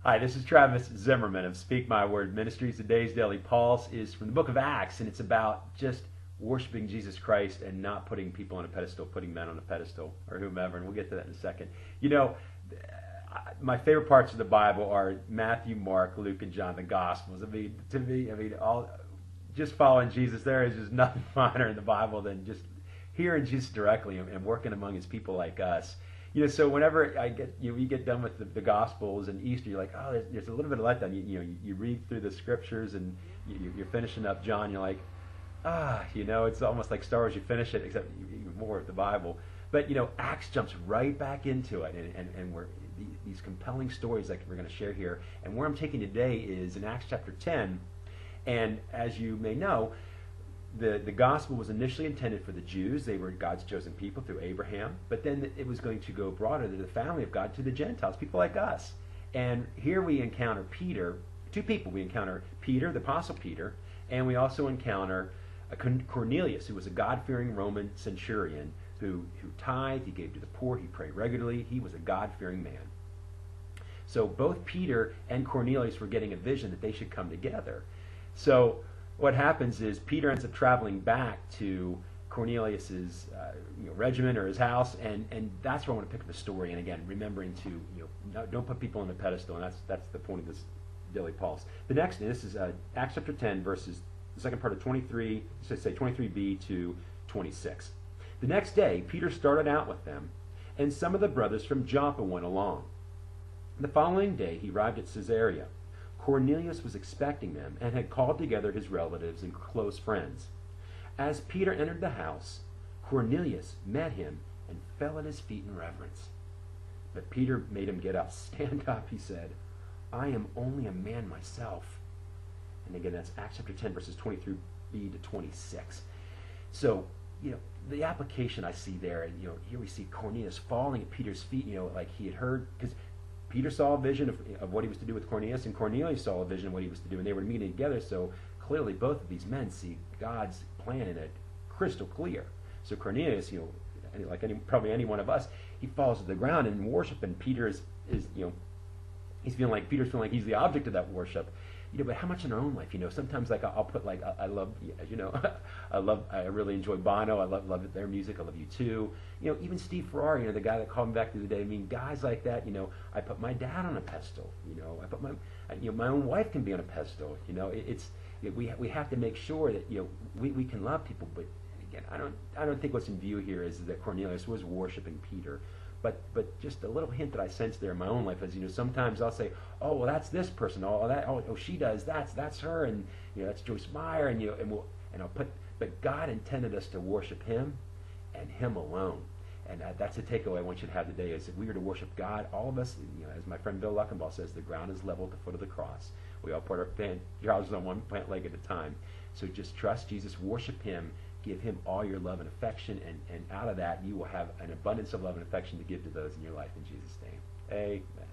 Hi, this is Travis Zimmerman of Speak My Word Ministries. Today's Daily Pulse is from the book of Acts, and it's about just worshiping Jesus Christ and not putting people on a pedestal, putting men on a pedestal or whomever, and we'll get to that in a second. You know, my favorite parts of the Bible are Matthew, Mark, Luke, and John, the Gospels. All just following Jesus. There is just nothing finer in the Bible than just hearing Jesus directly and working among His people like us. So whenever we get done with the Gospels and Easter, you're like, oh, there's a little bit of letdown. You read through the Scriptures and you're finishing up John. You're like, it's almost like Star Wars. You finish it, except even more of the Bible. But Acts jumps right back into it, and we're these compelling stories like we're going to share here. And where I'm taking today is in Acts chapter 10. And as you may know, the gospel was initially intended for the Jews. They were God's chosen people through Abraham. But then it was going to go broader to the family of God, to the Gentiles, people like us. And here we encounter Peter, two people. We encounter Peter, the Apostle Peter, and we also encounter Cornelius, who was a God-fearing Roman centurion who tithed, he gave to the poor, he prayed regularly. He was a God-fearing man. So both Peter and Cornelius were getting a vision that they should come together. So what happens is Peter ends up traveling back to Cornelius's regiment or his house, and that's where I want to pick up the story. And again, remembering to don't put people on the pedestal, and that's the point of this daily pulse. The next, this is Acts chapter 10, verses the second part of 23, let's say 23b to 26. The next day, Peter started out with them, and some of the brothers from Joppa went along. The following day, he arrived at Caesarea. Cornelius was expecting them and had called together his relatives and close friends. As Peter entered the house, Cornelius met him and fell at his feet in reverence. But Peter made him get up. "Stand up," he said. "I am only a man myself." And again, that's Acts chapter 10, verses 23b to 26. So, the application I see there, and here we see Cornelius falling at Peter's feet, like he had heard, because Peter saw a vision of what he was to do with Cornelius, and Cornelius saw a vision of what he was to do, and they were meeting together. So clearly, both of these men see God's plan in it crystal clear. So Cornelius, probably any one of us, he falls to the ground in worship, and Peter is Peter's feeling like he's the object of that worship. But how much in our own life? Sometimes I'll put I love, as you know, I really enjoy Bono. I love their music. I love U2. Even Steve Ferrari, the guy that called me back the other day. I mean, guys like that. I put my dad on a pedestal. I put my own wife can be on a pedestal. We have to make sure that we can love people. But again, I don't think what's in view here is that Cornelius was worshiping Peter. But just a little hint that I sense there in my own life is, sometimes I'll say, oh, well, that's this person. Oh, she does. That's her, and that's Joyce Meyer, and I'll put. But God intended us to worship Him, and Him alone, and that's the takeaway I want you to have today. Is that we are to worship God. All of us, as my friend Bill Luckenball says, the ground is level at the foot of the cross. We all put our trousers on one plant leg at a time. So just trust Jesus, worship Him. Give Him all your love and affection, and out of that you will have an abundance of love and affection to give to those in your life in Jesus' name. Amen.